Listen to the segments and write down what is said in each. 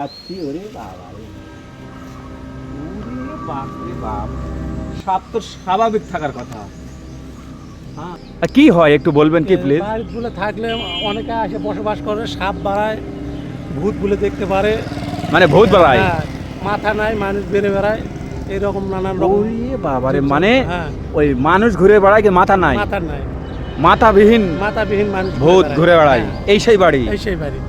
যাচ্ছি। ওরে বাবা রে, ওরে বাপ রে বাপ, সাপ তো স্বাভাবিক থাকার কথা। হ্যাঁ, কি হয় একটু বলবেন কি প্লিজ? বাড়িগুলো থাকলে অনেকে আসে বসবাস করে, সাপ বাড়ায়, ভূত বলে দেখতে পারে। মানে ভূত বাড়ায়? হ্যাঁ, মাথা নাই, মানুষ বেড়ে বেড়ায়, এরকম নানান রকম। ওরে বাবা রে, মানে হ্যাঁ, ওই মানুষ ঘুরে বেড়ায় কি মাথা নাই? মাথা নাই, মাথাবিহীন মাথাবিহীন মানুষ ভূত ঘুরে বেড়ায়। হ্যাঁ, এই সেই বাড়ি? এই সেই বাড়ি।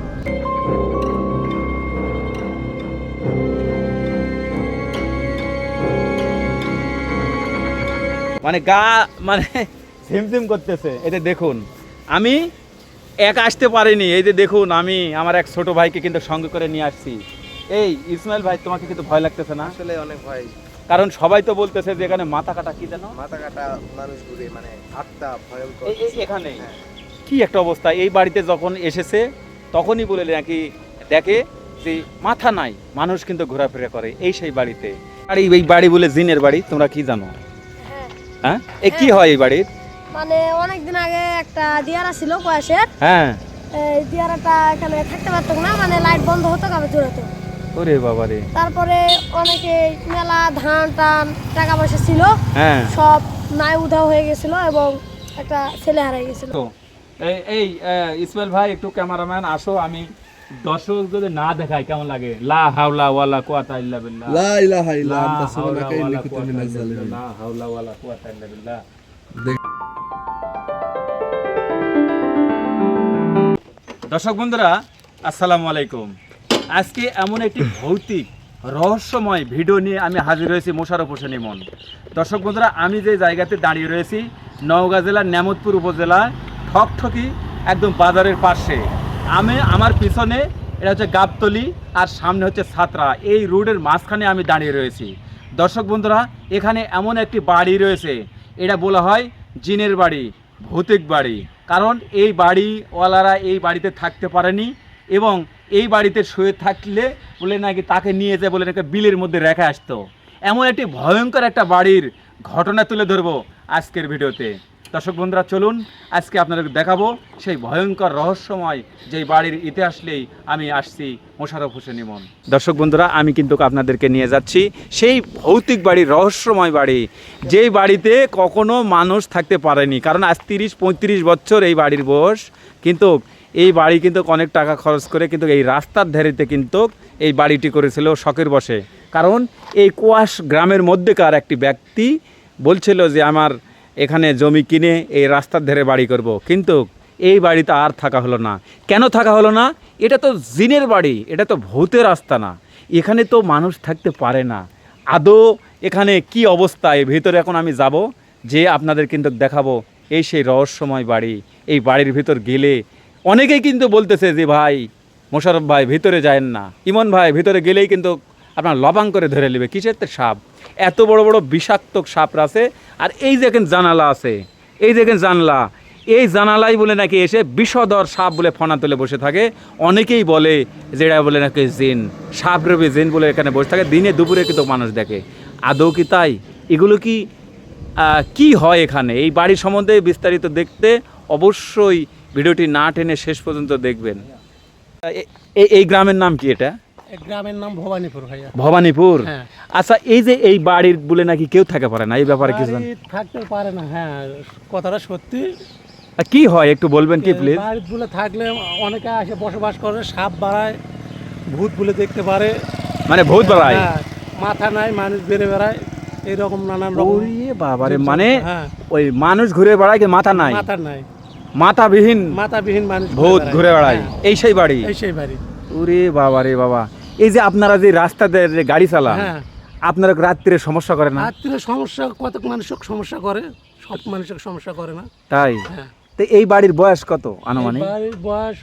মানে গা মানে ঝিমঝিম করতেছে। এই যে দেখুন, আমি একা আসতে পারিনি। এই যে দেখুন, আমি আমার এক ছোট ভাইকে কিন্তু সঙ্গে করে নিয়ে আসছি। এই ইসমাইল ভাই, তোমাকে কিন্তু ভয় লাগতেছে না? আসলে অনেক ভয়। কারণ সবাই তো বলতেছে যে এখানে মাথা কাটা কি জানো, মাথা কাটা মানুষ ঘুরে, মানে আত্মা ভয়ঙ্কর। এখানে হ্যাঁ। কি একটা অবস্থা। এই বাড়িতে যখন এসেছে তখনই বলে নাকি দেখে যে মাথা নাই, মানুষ কিন্তু ঘোরাফেরা করে এই সেই বাড়িতে। আর এই বাড়ি বলে জিনের বাড়ি, তোমরা কি জানো? হ্যাঁ, হ্যাঁ, এই কি হয় এই বাড়ির? মানে অনেকদিন আগে একটা দিয়ারা ছিল কয়েসের। হ্যাঁ, এই দিয়ারাটা এখানে থাকতে পারতো না, মানে লাইট বন্ধ হতো, কাবে জোরাতো। ওরে বাবা রে। তারপরে অনেকে মেলা ধান টান টাকা পয়সা ছিল, হ্যাঁ, সব নাই উধাও হয়ে গেছিল এবং একটা ছেলে হারাই গেছিল। তো এই ইসমাইল ভাই, একটু ক্যামেরাম্যান আসো, আমি দর্শক যদি না দেখাই কেমন লাগে? লা হাওলা ওয়ালা কুওয়াতা ইল্লা বিল্লাহ, লা ইলাহা ইল্লা লা আনতা হাওলা সুবহানাকা ওয়ালা ইন্নী কুনতু কুওয়াতা মিনাজ ইল্লা বিল্লাহ, জালিমিন। লা হাওলা ওয়ালা কুওয়াতা ইল্লা বিল্লাহ। দর্শক বন্ধুরা, আসসালামু আলাইকুম। আজকে এমন একটি ভৌতিক রহস্যময় ভিডিও নিয়ে আমি হাজির হয়েছি, মোশাররফ হোসেন ইমন। দর্শক বন্ধুরা, আমি যে জায়গাতে দাঁড়িয়ে রয়েছি নওগাঁ জেলার নেমতপুর উপজেলায় ঠকঠকি একদম বাজারের পাশে। আমার পিছনে এটা হচ্ছে গাবতলি আর সামনে হচ্ছে ছাত্রা। এই রোডের মাঝখানে আমি দাঁড়িয়ে রয়েছি। দর্শক বন্ধুরা, এখানে এমন একটি বাড়ি রয়েছে, এটা বলা হয় জিনের বাড়ি, ভৌতিক বাড়ি। কারণ এই বাড়িওয়ালারা এই বাড়িতে থাকতে পারেনি এবং এই বাড়িতে শুয়ে থাকলে বলে নাকি তাকে নিয়ে যায় বলে নাকি বিলের মধ্যে রেখে আসতো। এমন একটি ভয়ঙ্কর একটা বাড়ির ঘটনা তুলে ধরবো আজকের ভিডিওতে। দর্শক বন্ধুরা, চলুন আজকে আপনাদের দেখাবো সেই ভয়ঙ্কর রহস্যময় যেই বাড়ির ইতিহাসলেই আমি আসছি, মোশাররফ হোসেন ইমন। দর্শক বন্ধুরা, আমি কিন্তু আপনাদেরকে নিয়ে যাচ্ছি সেই ভৌতিক বাড়ি, রহস্যময় বাড়ি, যেই বাড়িতে কখনো মানুষ থাকতে পারেনি। কারণ আজ 30-35 বছর এই বাড়ির বয়স, কিন্তু এই বাড়ি কিন্তু অনেক টাকা খরচ করে কিন্তু এই রাস্তার ধারেতে কিন্তু এই বাড়িটি করেছিল শখের বশে। কারণ এই কোয়াশ গ্রামের মধ্যেকার একটি ব্যক্তি বলছিল যে আমার এখানে জমি কিনে এই রাস্তার ধারে বাড়ি করব, কিন্তু এই বাড়িতে আর থাকা হলো না। কেন থাকা হলো না? এটা তো জিনের বাড়ি, এটা তো ভূতের রাস্তা না, এখানে তো মানুষ থাকতে পারে না। আদৌ এখানে কি অবস্থা, এই ভিতরে এখন আমি যাব, যে আপনাদের কিন্তু দেখাবো এই সেই রহস্যময় বাড়ি। এই বাড়ির ভিতর গেলে অনেকেই কিন্তু বলতেছে যে ভাই মোশাররফ ভাই ভিতরে যায়েন না, ইমন ভাই ভিতরে গেলেই কিন্তু আপনার লবাং করে ধরে নেবে। কিসের তো সাপ, এত বড় বড় বিষাক্ত সাপ আছে। আর এই দেখেন জানালা আছে, এই দেখেন জানলা, এই জানালাই বলে নাকি এসে বিষধর সাপ বলে ফনা তুলে বসে থাকে। অনেকেই বলে যেটা বলে নাকি জিন, সাপ রবি জিন বলে এখানে বসে থাকে, দিনে দুপুরে কিন্তু মানুষ দেখে। আদৌ কি তাই? এগুলো কি হয় এখানে? এই বাড়ির সম্বন্ধে বিস্তারিত দেখতে অবশ্যই ভিডিওটি না টেনে শেষ পর্যন্ত দেখবেন। এই গ্রামের নাম কি? এটা এই গ্রামের নাম ভবানীপুর ভাইয়া। ভবানীপুর? হ্যাঁ। আচ্ছা, এই যে এই বাড়ির বলে নাকি কেউ থাকে পারে না, এই ব্যাপারে কিছু জানেন? বাড়ি থাকতে পারে না, হ্যাঁ, কথাটা সত্যি। কি হয় একটু বলবেন কি প্লিজ? বাড়িগুলো থাকলে অনেকে আসে বসবাস করে, সাপ বাড়ায়, ভূত বলে দেখতে পারে। মানে ভূত বাড়ায়? হ্যাঁ, মাথা নাই, মানুষ বেড়ে বেড়ায়, এরকম নানান রকম। ওরে বাবা রে, মানে হ্যাঁ, ওই মানুষ ঘুরে বেড়ায় কি মাথা নাই? মাথা নাই, মাথাবিহীন মানুষ ভূত ঘুরে বেড়ায়। হ্যাঁ, এই সেই বাড়ি? এই সেই বাড়ি। ওরে বাবা রে বাবা। এই যে আপনারা যে রাস্তাতে যে গাড়ি চালান, হ্যাঁ, আপনারা রাত্রে সমস্যা করে না? রাত্রে সমস্যা, কত মানুষের সমস্যা করে, সব মানুষের সমস্যা করে না। তাই? হ্যাঁ। তো এই বাড়ির বয়স কত আনুমানিক? এই বাড়ির বয়স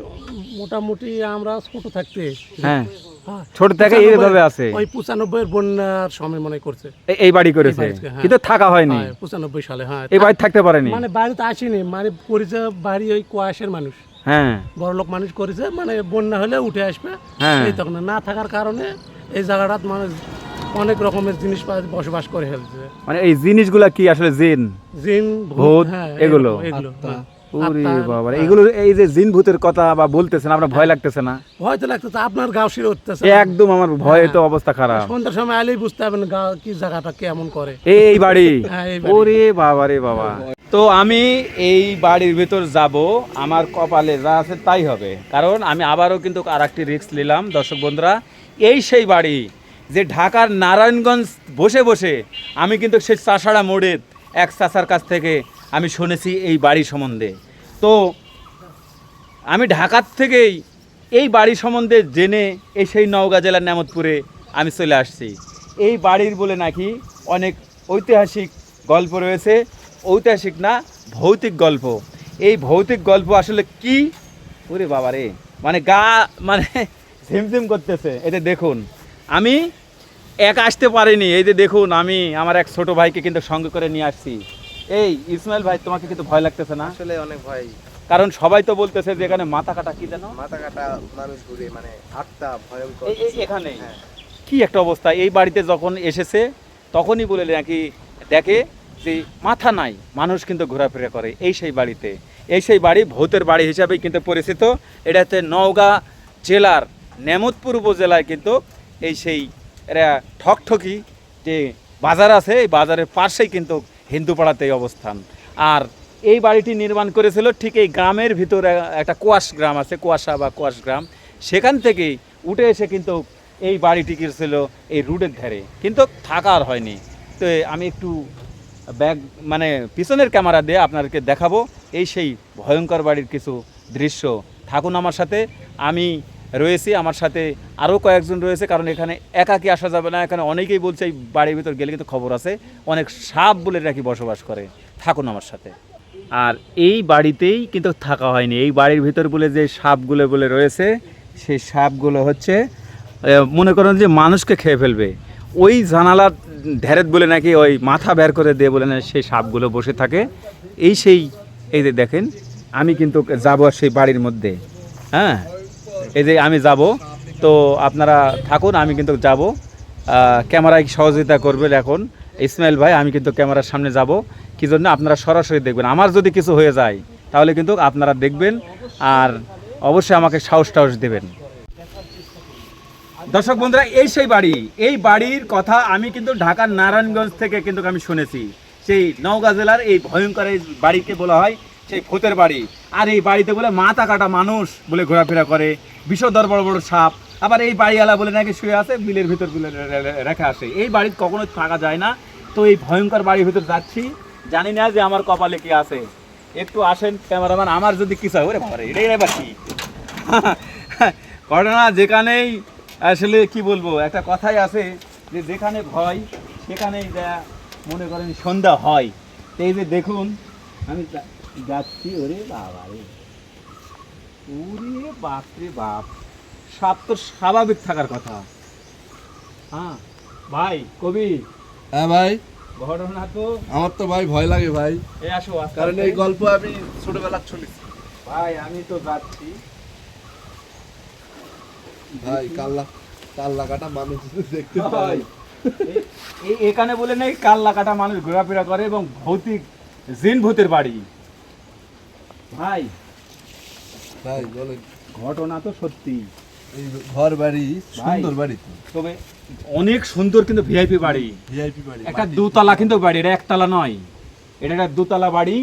মোটামুটি আমরা ছোট থাকতে, হ্যাঁ, হ্যাঁ, ছোট থেকে 95 এইভাবে আছে। ওই 95 এর বন্যার সময় মনে করছে এই বাড়ি করেছে, এই বাড়িতে, হ্যাঁ। কিন্তু থাকা হয়নি। হ্যাঁ, 95 সালে। হ্যাঁ, এই বাড়ি থাকতে পারেনি, মানে বাড়িতে আসেনি, মানে করেছে বাড়ি ওই কোয়াশের মানুষ, হ্যাঁ, বড়লোক মানুষ করেছে, মানে বন্যা হলে উঠে আসবে, হ্যাঁ। এই তখন না থাকার কারণে এই জায়গাটা মানুষ অনেক রকমের জিনিস বসবাস করে ফেলছে। মানে এই জিনিসগুলা কি আসলে জিন, জিন, ভূত, হ্যাঁ, এগুলো? এগুলো, হ্যাঁ। ওরে আত্মার, বাবা, এগুলো এই যে জিন ভূতের কথা বা বলতেছেন, আপনার ভয় লাগতেছে না? ভয় তো লাগতেছে, আপনার গাও শিরে উঠতেছে। একদম আমার ভয়ে তো অবস্থা খারাপ। সন্ধ্যার সময় আইলেই বুঝতে পারবেন গাও কি জায়গাটা কেমন করে। এই বাড়ি, হ্যাঁ, এই বাড়ি। ওরে বাবা রে বাবা। তো আমি এই বাড়ির ভেতর যাব, আমার কপালে যা আছে তাই হবে, কারণ আমি আবারও কিন্তু আর একটি রিস্ক নিলাম। দর্শক বন্ধুরা, এই সেই বাড়ি যে ঢাকার নারায়ণগঞ্জ বসে বসে আমি কিন্তু সেই চাষাড়া মোড়ের এক চাচার কাছ থেকে আমি শুনেছি এই বাড়ি সম্বন্ধে। তো আমি ঢাকার থেকেই এই বাড়ি সম্বন্ধে জেনে এই সেই নওগাঁ জেলার নেমতপুরে আমি চলে আসছি। এই বাড়ির বলে নাকি অনেক ঐতিহাসিক গল্প রয়েছে, ঐতিহাসিক না ভৌতিক গল্প। এই ভৌতিক গল্প আসলে কি, ওরে বাবা রে, মানে গা মানে ঝিমঝিম করতেছে। এটা দেখুন, আমি একা আসতে পারিনি, এই যে দেখুন আমি আমার এক ছোট ভাইকে কিন্তু সঙ্গে করে নিয়ে আসছি। এই ইসমাইল ভাই, তোমাকে কিন্তু ভয় লাগতেছে না? আসলে অনেক ভয়, কারণ সবাই তো বলতেছে যে এখানে মাথা কাটা কি জানো, মাথা কাটা মানুষ ঘুরে, মানে আত্মা ভয়ঙ্কর। এখানে হ্যাঁ। কি একটা অবস্থা। এই বাড়িতে যখন এসেছে তখনই বলে নাকি দেখে যে মাথা নাই, মানুষ কিন্তু ঘোরাফেরা করে এই সেই বাড়িতে। এই সেই বাড়ি ভূতের বাড়ি হিসাবেই কিন্তু পরিচিত। এটা হচ্ছে নওগাঁ জেলার নেমতপুর উপজেলায় কিন্তু এই সেই এরা ঠকঠকি যে বাজার আছে, এই বাজারের পাশেই কিন্তু হিন্দুপাড়াতে এই অবস্থান। আর এই বাড়িটি নির্মাণ করেছিল ঠিক এই গ্রামের ভিতরে একটা কোয়াশ গ্রাম আছে, কুয়াশা বা কোয়াশ গ্রাম, সেখান থেকেই উঠে এসে কিন্তু এই বাড়িটি ছিল এই রোডের ধারে, কিন্তু থাকার হয়নি। তো আমি একটু ব্যাগ মানে পিছনের ক্যামেরা দিয়ে আপনাদেরকে দেখাবো এই সেই ভয়ঙ্কর বাড়ির কিছু দৃশ্য। থাকুন আমার সাথে, আমি রয়েছি, আমার সাথে আরও কয়েকজন রয়েছে, কারণ এখানে একাকি আসা যাবে না। এখানে অনেকেই বলছে এই বাড়ির ভিতর গেলে কিন্তু খবর আছে অনেক সাপ বলে নাকি বসবাস করে। থাকুন আমার সাথে। আর এই বাড়িতেই কিন্তু থাকা হয়নি, এই বাড়ির ভিতর বলে যে সাপগুলো বলে রয়েছে, সেই সাপগুলো হচ্ছে মনে করেন যে মানুষকে খেয়ে ফেলবে। ওই জানালার ঢেরেত বলে নাকি ওই মাথা বের করে দিয়ে বলে না সেই সাপগুলো বসে থাকে। এই সেই এই যে দেখেন, আমি কিন্তু যাবো সেই বাড়ির মধ্যে। হ্যাঁ, এই যে আমি যাব, তো আপনারা থাকুন, আমি কিন্তু যাব। ক্যামেরায় সহযোগিতা করবেন এখন ইসমাইল ভাই, আমি কিন্তু ক্যামেরার সামনে যাব। কি জন্য আপনারা সরাসরি দেখবেন, আমার যদি কিছু হয়ে যায় তাহলে কিন্তু আপনারা দেখবেন, আর অবশ্যই আমাকে সাহস দেবেন। দর্শক বন্ধুরা, এই সেই বাড়ি, এই বাড়ির কথা আমি কিন্তু ঢাকার নারায়ণগঞ্জ থেকে কিন্তু আমি শুনেছি। সেই নওগাঁ জেলার এই ভয়ঙ্কর এই বাড়িকে বলা হয় সেই ভূতের বাড়ি। আর এই বাড়িতে বলে মাথা কাটা মানুষ বলে ঘোরাফেরা করে, বিষধর বড় বড় সাপ। আবার এই বাড়িওয়ালা বলে নাকি শুয়ে আছে বিলের ভিতর বলে রেখে আসে। এই বাড়িতে কখনো থাকা যায় না। তো এই ভয়ঙ্কর বাড়ির ভিতর যাচ্ছি, জানি না যে আমার কপালে কি আছে। একটু আসেন ক্যামেরাম্যান, আমার যদি কিছু হয়, ওরে বাবারে এটাই এবার কি ঘটনা। যেখানেই আসলে কি বলবো, একটা কথাই আছে যে যেখানে ভয় সেখানেই যা মনে করেন সন্ধ্যা হয়। তো এই যে দেখুন আমি যাচ্ছি, ওরে বাবা রে, ওরে বাপ রে বাপ, সাপ তো স্বাভাবিক থাকার কথা। হ্যাঁ ভাই কবি, হ্যাঁ ভাই, ঘটনা তো আমার তো ভাই ভয় লাগে ভাই, এই আসো আস্তে কারণ আস্তে। এই গল্প আমি ছোটবেলা শুনেছি ভাই আমি তো যাচ্ছি ভাই। কাল্লা কাল্লা কাটা মানুষ দেখতে ভাই, পাই এখানে বলে নেই কাল্লা কাটা মানুষ ঘোরাফেরা করে এবং ভৌতিক জিন ভূতের বাড়ি। ভাই ভাই, বলেন। ঘটনা তো সত্যি, এই ঘর বাড়ি সুন্দর বাড়ি তো, তবে অনেক সুন্দর, কিন্তু ভিআইপি বাড়ি, ভিআইপি বাড়ি, একটা দোতলা কিন্তু বাড়ি, এটা একতলা নয়, এটা একটা দোতলা বাড়ি।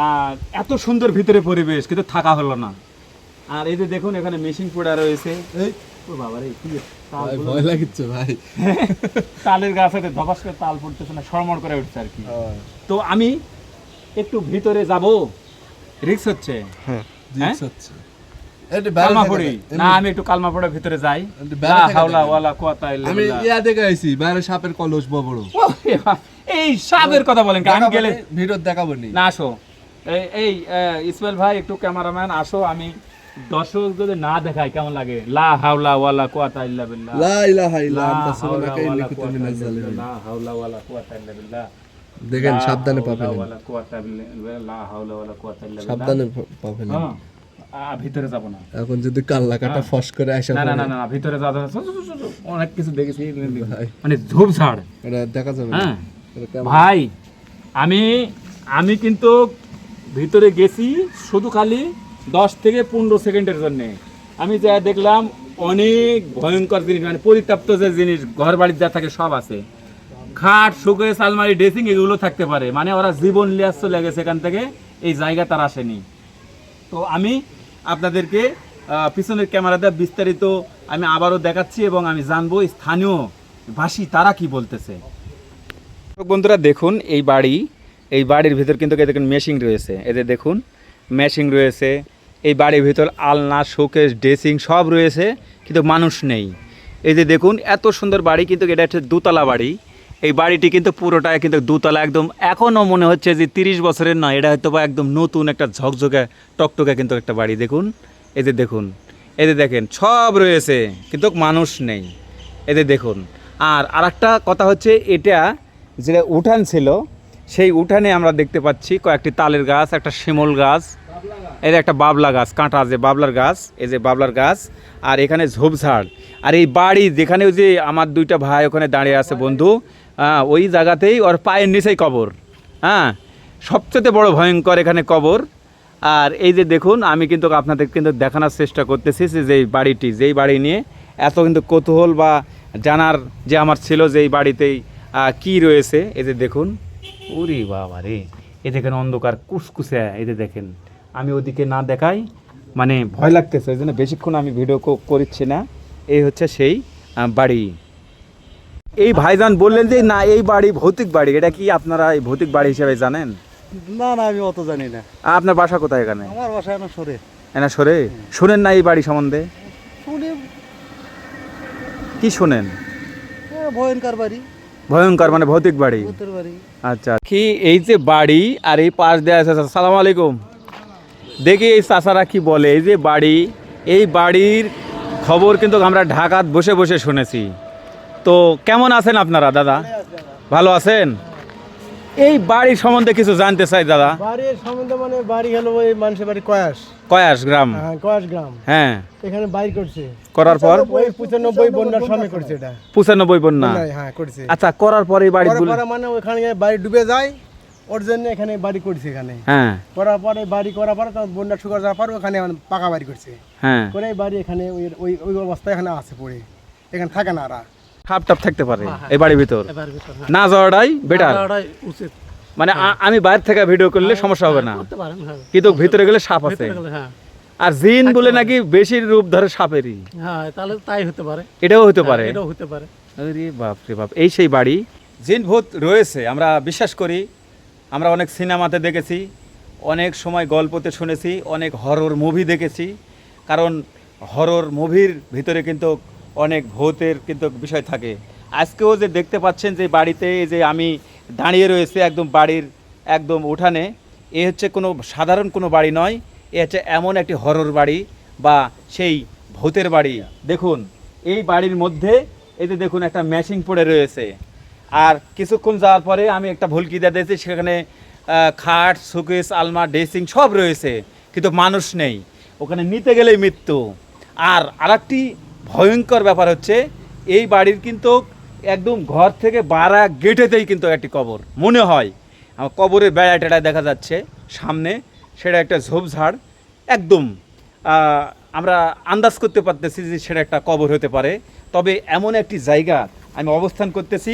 আর এত সুন্দর ভিতরে পরিবেশ, কিন্তু থাকা হলো না। আর এই যে দেখুন এখানে মেশিন পোড়া রয়েছে। এই ও বাবা রে, কি ভাই ভয় লাগিচ্ছে ভাই। তালের গাছে ধপাস করে তাল পড়তেছে না, সরমর করে উঠছে আর কি। হ্যাঁ, তো আমি একটু ভিতরে যাব, রিস্ক হচ্ছে। জিজ্ঞেস হচ্ছে। একটু বাইরে কালমাপুরি থাকা না, যায়। আমি একটু কালমাপুরে ভিতরে যাই। একটু বাইরে লা থাকা হাওলা যায়। ওয়ালা কুওয়াতা ইল্লা আমি বিল্লাহ। ইয়া দেখে আইছি, বাইরে সাপের কলস বড় বড়। এই সাপের কথা বলেন, আমি গেলে ভিডিও দেখাবো নি। না। আসো এই ইসমাইল ভাই, একটু ক্যামেরাম্যান আসো, আমি দর্শক যদি না দেখাই কেমন লাগে। লা হাওলা ওয়ালা কুওয়াতা ইল্লা বিল্লাহ, লা ইলাহা ইল্লা লা আনতা হাওলা সুবহানাকা ইন্নী ওয়ালা কুনতু কুওয়াতা মিনাজ ইল্লা জালিমিন। বিল্লাহ, লা হাওলা ওয়ালা কুওয়াতা ইল্লা বিল্লাহ। দেখেন, লা সাবধানে হাওলা পাবেন, ওয়ালা কুওয়াতা ইল্লা বিল্লাহ, লা হাওলা ওয়ালা কুওয়াতা ইল্লা বিল্লাহ। সাবধানে পাবেন। হ্যাঁ, ভিতরে যাব না। এখন যদি কাল্লা কাটা হ্যাঁ। ফস করে আসা না না পড়ে, না না, ভিতরে যাওয়া যাবে না। অনেক কিছু দেখেছি, ভাই, মানে ঝোপঝাড়। এটা দেখা যাবে না। হ্যাঁ এটা কেমন? ভাই, আমি কিন্তু ভিতরে গেছি শুধু খালি 10 থেকে 15 সেকেন্ডের জন্যে। আমি যা দেখলাম অনেক ভয়ঙ্কর জিনিস, মানে পরিত্যক্ত যে জিনিস ঘর বাড়ির যা থাকে সব আছে। খাট, শোকেস, আলমারি, ড্রেসিং এগুলো থাকতে পারে, মানে ওরা জীবন লিয়াস চলে গেছে এখান থেকে, এই জায়গা তার আসেনি। তো আমি আপনাদেরকে পিছনের ক্যামেরাতে বিস্তারিত আমি আবারও দেখাচ্ছি এবং আমি জানবো স্থানীয় বাসী তারা কি বলতেছে। বন্ধুরা দেখুন এই বাড়ির ভিতর কিন্তু দেখুন মেশিং রয়েছে, এদের দেখুন মেশিং রয়েছে। এই বাড়ির ভিতর আলনা, শোকেস, ড্রেসিং সব রয়েছে, কিন্তু মানুষ নেই। এই যে দেখুন এত সুন্দর বাড়ি, কিন্তু এটা হচ্ছে দোতলা বাড়ি। এই বাড়িটি কিন্তু পুরোটাই কিন্তু দোতলা, একদম এখনও মনে হচ্ছে যে 30 বছরের নয়, এটা হয়তো বা একদম নতুন একটা ঝকঝকে টকটকে কিন্তু একটা বাড়ি। দেখুন এই যে দেখুন, এই যে দেখেন সব রয়েছে কিন্তু মানুষ নেই। এদের দেখুন। আর আরেকটা কথা হচ্ছে, এটা যেটা উঠান ছিল, সেই উঠানে আমরা দেখতে পাচ্ছি কয়েকটি তালের গাছ, একটা শিমুল গাছ, এর একটা বাবলা গাছ, কাঁটা যে বাবলার গাছ, এই যে বাবলার গাছ, আর এখানে ঝোপঝাড়। আর এই বাড়ি যেখানে ওই যে আমার দুইটা ভাই ওখানে দাঁড়িয়ে আছে বন্ধু, ওই জায়গাতেই ওর পায়ের নিচেই কবর। হ্যাঁ, সবচেয়ে বড় ভয়ঙ্কর এখানে কবর। আর এই যে দেখুন, আমি কিন্তু আপনাদের কিন্তু দেখানোর চেষ্টা করতেছি যে এই বাড়িটি, যেই বাড়ি নিয়ে এত কিন্তু কৌতূহল বা জানার যে আমার ছিল যে এই বাড়িতেই কি রয়েছে। এই যে দেখুন, ওরে বাবা রে, এ দেখেন অন্ধকার কুসকুসে, এই যে দেখেন আমি ওদিকে না দেখাই মানে ভয় লাগতেছে, ওই জন্য বেশিক্ষণ আমি ভিডিও করছি না। এই হচ্ছে সেই বাড়ি। এই ভাইজান বললেন যে না এই বাড়ি ভৌতিক বাড়ি, এটা কি আপনারা এই ভৌতিক বাড়ি হিসেবে জানেন? না না, আমি অত জানি না। আপনার বাসা কোথায় এখানে? আমার বাসা এখন সরে। এনা সরে শুনেন না এই বাড়ি সম্বন্ধে? শুনে কি শুনেন? ভয়ঙ্কর বাড়ি। ভয়ঙ্কর মানে ভৌতিক বাড়ি। ভূতের বাড়ি। আচ্ছা, কি এই যে বাড়ি আর এই পাশ দেওয়া আছে। আসসালামু আলাইকুম। দেখি এই চাচারা কি বলে। এই যে বাড়ি, এই বাড়ির খবর কিন্তু আমরা ঢাকাত বসে বসে শুনেছি। তো কেমন আছেন আপনারা দাদা? ভালো আছেন? এই বাড়ির সম্বন্ধে কিছু জানতে চাই দাদা। বাড়ির সম্বন্ধে মানে বাড়ি হলো ওই মানুষের বাড়ি কয়াস গ্রাম। হ্যাঁ, কয়াস গ্রাম। হ্যাঁ, এখানে বাইর করছে করার পর ওই 95 বন্যার সময় করছে এটা। 95 বন্যা। হ্যাঁ, করছে। আচ্ছা, করার পরে এই বাড়িগুলো মানে ওখানে বাড়ি ডুবে যায়, ওর জন্য এখানে বাড়ি করছে। এখানে হ্যাঁ, করার পরে বাড়ি করার পরে তখন বন্যা শুকার যাওয়ার পর ওখানে পাকা বাড়ি করছে। হ্যাঁ, করে এই বাড়ি এখানে ওই অবস্থায় এখানে আছে পড়ে, এখানে থাকে না। আর খাপ টাপ থাকতে পারে এই বাড়ির ভিতর, না যাওয়াটাই বেটার উচিত। মানে আমি বাইরে থেকে ভিডিও করলে সমস্যা হবে না, কিন্তু ভিতরে গেলে সাপ আছে। আর জিন বলে নাকি বেশি রূপ ধরে সাপেরই। হ্যাঁ, তাহলে তাই হতে পারে। এটাও হতে পারে। এটাও হতে পারে। আরে বাপ রে বাপ, এই সেই বাড়ি। জিন ভূত রয়েছে আমরা বিশ্বাস করি, আমরা অনেক সিনেমাতে দেখেছি, অনেক সময় গল্পতে শুনেছি, অনেক হরর মুভি দেখেছি। কারণ হরর মুভির ভিতরে কিন্তু অনেক ভূতের কিন্তু বিষয় থাকে। আজকেও যে দেখতে পাচ্ছেন যে বাড়িতে যে আমি দাঁড়িয়ে রয়েছে একদম বাড়ির একদম উঠানে, এ হচ্ছে কোনো সাধারণ কোনো বাড়ি নয়, এ হচ্ছে এমন একটি হরর বাড়ি বা সেই ভূতের বাড়ি। দেখুন এই বাড়ির মধ্যে এই যে দেখুন একটা ম্যাশিং পড়ে রয়েছে। আর কিছুক্ষণ যাওয়ার পরে আমি একটা ভুলকি দিয়ে দিয়েছি, সেখানে খাট, শোকেস, আলমা, ড্রেসিং সব রয়েছে, কিন্তু মানুষ নেই। ওখানে নিতে গেলেই মৃত্যু। আর আরেকটি ভয়ঙ্কর ব্যাপার হচ্ছে, এই বাড়ির কিন্তু একদম ঘর থেকে বাড়া গেটেতেই কিন্তু একটি কবর মনে হয়। আমার কবরের বেড়া টেড়া দেখা যাচ্ছে সামনে, সেটা একটা ঝোপঝাড়। একদম আমরা আন্দাজ করতে পারতেছি যে সেটা একটা কবর হতে পারে। তবে এমন একটি জায়গা আমি অবস্থান করতেছি,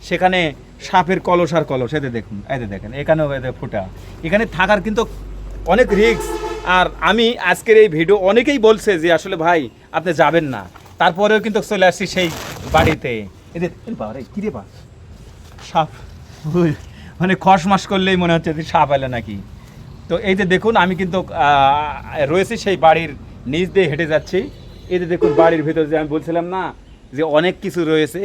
সেখানে সাপের কলস আর কলস। এতে দেখুন, এতে দেখেন এখানেও এতে ফোঁটা। এখানে থাকার কিন্তু অনেক রিস্ক। আর আমি আজকের এই ভিডিও অনেকেই বলছে যে আসলে ভাই আপনি যাবেন না, তারপরেও কিন্তু চলে আসছি সেই বাড়িতে। এদের বাবা কিরে বা সাপ, মানে খস মাস করলেই মনে হচ্ছে যে সাপ এলো নাকি। তো এই যে দেখুন আমি কিন্তু রয়েছি সেই বাড়ির নিচ দিয়ে হেঁটে যাচ্ছি। এই যে দেখুন বাড়ির ভিতর যে আমি বলছিলাম না যে অনেক কিছু রয়েছে,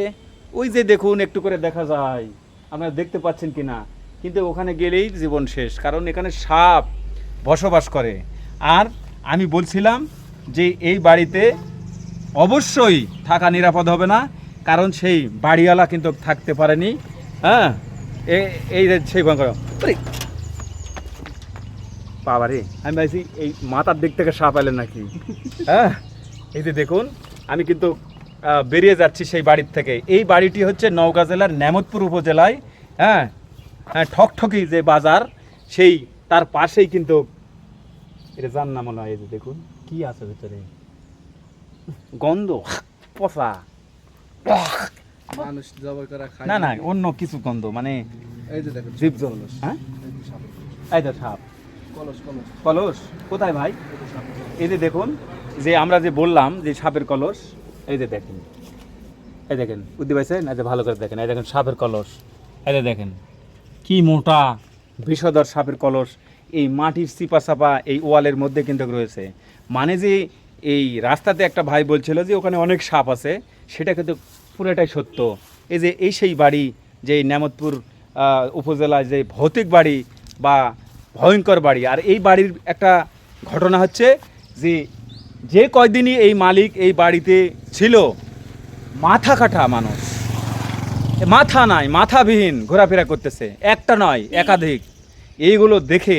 ওই যে দেখুন একটু করে দেখা যায়, আপনারা দেখতে পাচ্ছেন কি না, কিন্তু ওখানে গেলেই জীবন শেষ, কারণ এখানে সাপ বসবাস করে। আর আমি বলছিলাম যে এই বাড়িতে অবশ্যই থাকা নিরাপদ হবে না, কারণ সেই বাড়িওয়ালা কিন্তু থাকতে পারেনি। হ্যাঁ, এই সেই বাবা রে, আমি ভাবছি এই মাথার দিক থেকে সাপ এলেন নাকি। হ্যাঁ, এই যে দেখুন আমি কিন্তু বেরিয়ে যাচ্ছি সেই বাড়ির থেকে। এই বাড়িটি হচ্ছে নওগাঁ জেলার নেমতপুর উপজেলায়, হ্যাঁ হ্যাঁ, ঠকঠকি যে বাজার, সেই তার পাশেই কিন্তু এটা যার নাম মনে হয়, এই যে দেখুন কি আছে ভিতরে? গন্ধ পচা, মানুষ জবাই করা খায় না না অন্য কিছু গন্ধ, মানে এই যে দেখেন জীবজন্তু। হ্যাঁ এই যে সাপ, এই তো সাপ কলস কলস কলস কোথায় ভাই? এই যে দেখুন, যে আমরা যে বললাম যে সাপের কলস, এই যে দেখেন, এই দেখেন বুদ্ধি পাইছেন? এই যে ভালো করে দেখেন, এই দেখেন সাপের কলস, এই যে দেখেন কি মোটা বিষধর সাপের কলস এই মাটির চিপা চাপা এই ওয়ালের মধ্যে কিন্তু রয়েছে। মানে যে এই রাস্তাতে একটা ভাই বলছিল যে ওখানে অনেক সাপ আছে, সেটা কিন্তু পুরোটাই সত্য। এই যে এই সেই বাড়ি, যে এই নেমতপুর উপজেলায় যে ভৌতিক বাড়ি বা ভয়ঙ্কর বাড়ি। আর এই বাড়ির একটা ঘটনা হচ্ছে যে যে কয়দিনই এই মালিক এই বাড়িতে ছিল, মাথা কাটা মানুষ, মাথা নাই, মাথাবিহীন ঘোরাফেরা করতেছে, একটা নয় একাধিক। এইগুলো দেখে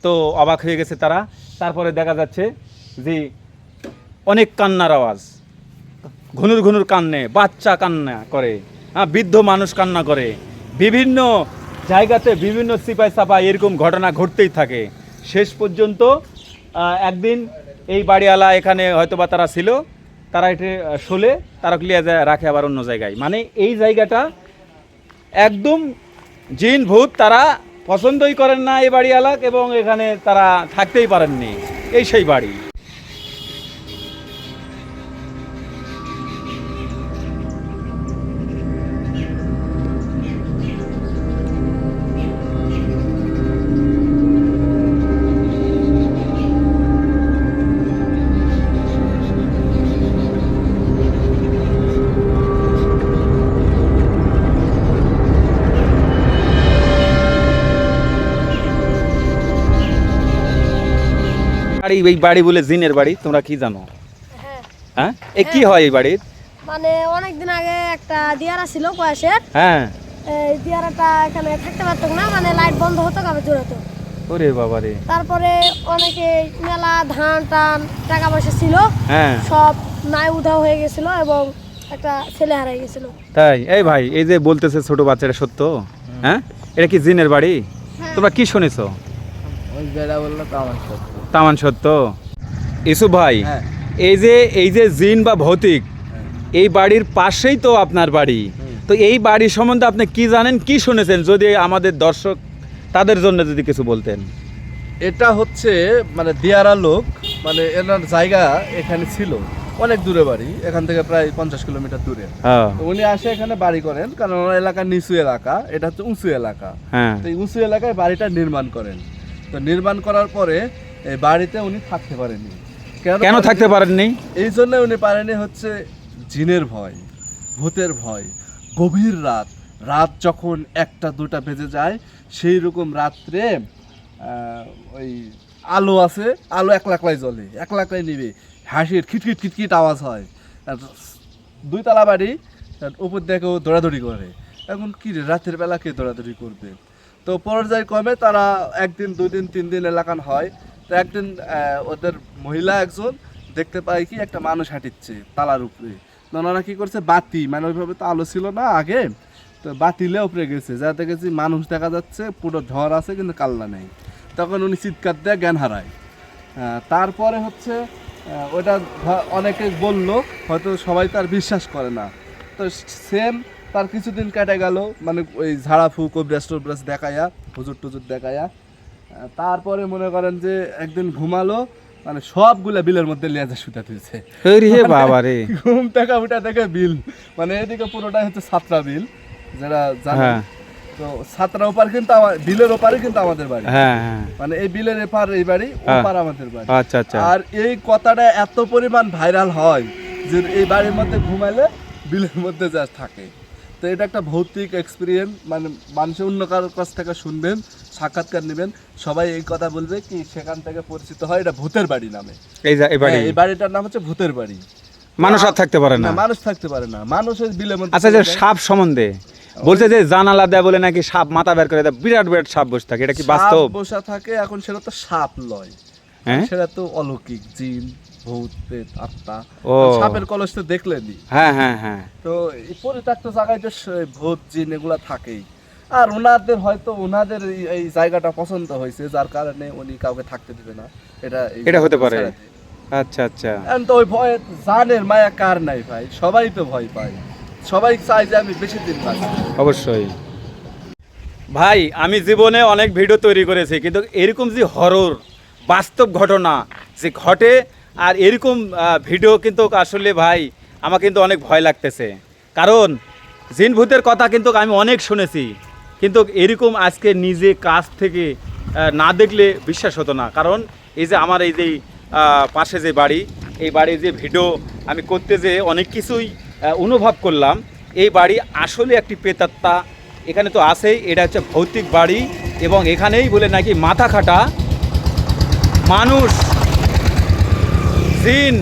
তো অবাক হয়ে গেছে তারা। তারপরে দেখা যাচ্ছে যে অনেক কান্নার আওয়াজ, ঘুনুর ঘুনুর কান্নে, বাচ্চা কান্না করে, হ্যাঁ বৃদ্ধ মানুষ কান্না করে, বিভিন্ন জায়গাতে বিভিন্ন সিপাই সাপা এরকম ঘটনা ঘটতেই থাকে। শেষ পর্যন্ত একদিন এই বাড়িওয়ালা এখানে হয়তোবা তারা ছিল, তারা এটা শোলে তারা ক্লিয়ার রাখে আবার অন্য জায়গায়। মানে এই জায়গাটা একদম জিন ভূত তারা পছন্দই করেন না এই বাড়িওয়ালা, এবং এখানে তারা থাকতেই পারেননি। এই সেই বাড়ি। বাড়ি, এই বাড়ি বলে জিনের বাড়ি, তোমরা কি জানো? হ্যাঁ, হ্যাঁ এই কি হয় এই বাড়ির? মানে অনেকদিন আগে একটা দিয়ারা ছিল কয়েসের, হ্যাঁ এই দিয়ারাটা এখানে থাকতে পারতো না, মানে লাইট বন্ধ হতো কবে জোরাতো। ওরে বাবা রে। তারপরে অনেকে মেলা ধান টান টাকা পয়সা ছিল, হ্যাঁ সব নাই উধাও হয়ে গেছিল এবং একটা ছেলে হারাই গেছিল। তাই? এই ভাই এই যে বলতেছে ছোট বাচ্চাটা সত্য? হ্যাঁ এটা কি জিনের বাড়ি? তোমরা কি শুনেছো? ওই বেড়া বললো তো আমার সত্য। তামান সত্য। ইসু ভাই, হ্যাঁ। এই যে জিন বা ভৌতিক, এই বাড়ির পাশেই তো আপনার বাড়ি। তো এই বাড়ি সম্বন্ধে আপনি কি জানেন, কি শুনেছেন, যদি আমাদের দর্শক তাদের জন্য যদি কিছু বলতেন। এটা হচ্ছে মানে দিয়ারা লোক, মানে এনার জায়গা এখানে ছিল, অনেক দূরে বাড়ি, এখান থেকে প্রায় 50 কিলোমিটার দূরে। হ্যাঁ তো উনি আসে এখানে বাড়ি করেন, কারণ ওনার এলাকা নিচু এলাকা, এটা হচ্ছে উঁচু এলাকা। হ্যাঁ তো এই উঁচু এলাকায় বাড়িটা নির্মাণ করেন। তো নির্মাণ করার পরে এই বাড়িতে উনি থাকতে পারেনি। কেন থাকতে পারেননি? এই জন্য উনি পারেনি হচ্ছে জিনের ভয়, ভূতের ভয়। গভীর রাত, রাত যখন 1টা 2টা বেজে যায়, সেই রকম রাত্রে ওই আলো আছে, আলো একলাই জ্বলে, একলাই নিবে, হাসির খিটখিট খিটখিট আওয়াজ হয়। আর 2 তলা বাড়ি, উপর দেখে ও দৌড়াদৌড়ি করে। এখন কি রে, রাতের বেলা কে দৌড়াদৌড়ি করবে? তো পর্যায়ক্রমে তারা 1 দিন 2 দিন 3 দিন এলাকান হয়। তো একদিন ওদের মহিলা একজন দেখতে পায় কি একটা মানুষ হাঁটিচ্ছে তালার উপরে। ওনারা কি করছে, বাতি, মানে ওইভাবে তো আলো ছিল না আগে, তো বাতিলে উপরে গেছে, যা দেখেছি মানুষ দেখা যাচ্ছে, পুরো ঝড় আছে কিন্তু কাল্লা নেই। তখন উনি চিৎকার দিয়ে জ্ঞান হারায়। তারপরে হচ্ছে ওটা অনেকে বলল, হয়তো সবাই তার বিশ্বাস করে না। তো সেম তার কিছুদিন কেটে গেল, মানে ওই ঝাড়াফুঁক কবিরাজ টবিরাজ দেখায়া, হুজুর টুজুর দেখায়া। তারপরে মনে করেন যে একদিন ঘুমালো, মানে সবগুলা বিলের মধ্যে লিয়ে যা শুতে দিয়েছে। বাবা রে, ঘুম থেকে উঠা থেকে বিল, মানে এদিকে পুরোটাই হচ্ছে সাতরা বিল, যারা জানে। তো সাতরা ওপার কিন্তু বিলের ওপারে কিন্তু আমাদের বাড়ি। হ্যাঁ হ্যাঁ, মানে এই বিলের এপার এই বাড়ি, ওপার আমাদের বাড়ি। আচ্ছা আচ্ছা। আর এই কথাটা এত পরিমাণ ভাইরাল হয় যে এই বাড়ির মধ্যে ঘুমাইলে বিলের মধ্যে যা থাকে। তো এটা একটা ভৌতিক এক্সপিরিয়েন্স, মানে মানুষের অন্য কারোর কাছ থেকে শুনবেন, সাক্ষাৎকার নেবেন, সবাই এই কথা বলবে কি সেখান থেকে পরিচিত হয় এটা ভূতের বাড়ি নামে। এই বাড়িটার নাম হচ্ছে ভূতের বাড়ি। মানুষ আর থাকতে পারে না, মানুষ থাকতে পারে না, মানুষের বিলের মধ্যে। আচ্ছা, যে সাপ সম্বন্ধে বলছে যে জানালা দেয় বলে নাকি সাপ মাথা বের করে দেয়, বিরাট বিরাট সাপ বসে থাকে, এটা কি বাস্তব? বসা থাকে, এখন সেটা তো সাপ লয়, হ্যাঁ সেটা তো অলৌকিক জিন, ভূত, প্রেত, আত্মা। ও সাপের কলস তো দেখলেনি। হ্যাঁ হ্যাঁ হ্যাঁ। তো এই পরিত্যক্ত জায়গায় তো ভূত জিন এগুলা থাকেই। আর ওনাদের হয়তো ওনাদের এই জায়গাটা পছন্দ হয়েছে, যার কারণে উনি কাউকে থাকতে দিবে না। এটা হতে পারে। ছেড়ে দিয়ে। আচ্ছা আচ্ছা। এখন তো ওই ভয়, জানের মায়া কার নাই ভাই, সবাই তো ভয় পায়, সবাই চায় যে আমি বেশি দিন বাঁচি। অবশ্যই ভাই, আমি জীবনে অনেক ভিডিও তৈরি করেছি, কিন্তু এরকম যে হরর বাস্তব ঘটনা যে ঘটে আর এরকম ভিডিও কিন্তু আসলে ভাই আমার কিন্তু অনেক ভয় লাগতেছে। কারণ জিন ভূতের কথা কিন্তু আমি অনেক শুনেছি, কিন্তু এরকম আজকে নিজে কাছ থেকে না দেখলে বিশ্বাস হতো না। কারণ এই যে আমার এই যে পাশে যে বাড়ি, এই বাড়ির যে ভিডিও আমি করতে যে অনেক কিছুই অনুভব করলাম। এই বাড়ি আসলে একটি প্রেতাত্মা এখানে তো আছেই, এটা হচ্ছে ভৌতিক বাড়ি, এবং এখানেই বলে নাকি মাথা খাটা মানুষ জিন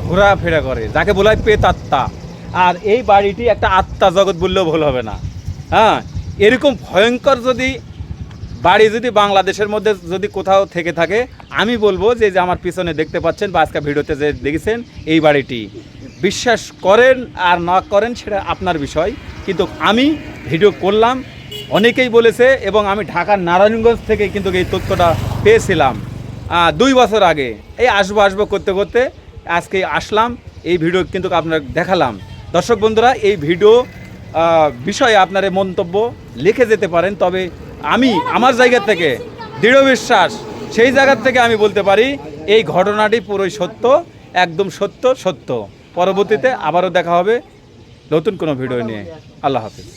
ঘোরাফেরা করে, যাকে বলা হয় প্রেতাত্মা। আর এই বাড়িটি একটা আত্মা জগৎ বললেও ভুল হবে না। হ্যাঁ, এরকম ভয়ঙ্কর যদি বাড়ি যদি বাংলাদেশের মধ্যে যদি কোথাও থেকে থাকে, আমি বলবো যে যে আমার পিছনে দেখতে পাচ্ছেন বা আজকে ভিডিওতে যে দেখেছেন, এই বাড়িটি বিশ্বাস করেন আর না করেন সেটা আপনার বিষয়, কিন্তু আমি ভিডিও করলাম, অনেকেই বলেছে, এবং আমি ঢাকার নারায়ণগঞ্জ থেকে কিন্তু এই তথ্যটা পেয়েছিলাম 2 বছর আগে। এই আসবো করতে করতে আজকে আসলাম, এই ভিডিও কিন্তু আপনার দেখালাম। দর্শক বন্ধুরা, এই ভিডিও বিষয়ে আপনার মন্তব্য লিখে যেতে পারেন, তবে আমি আমার জায়গা থেকে দৃঢ় বিশ্বাস, সেই জায়গা থেকে আমি বলতে পারি এই ঘটনাটি পুরোই সত্য, একদম সত্য। পরবর্তীতে আবারও দেখা হবে নতুন কোনো ভিডিও নিয়ে। আল্লাহ হাফিজ।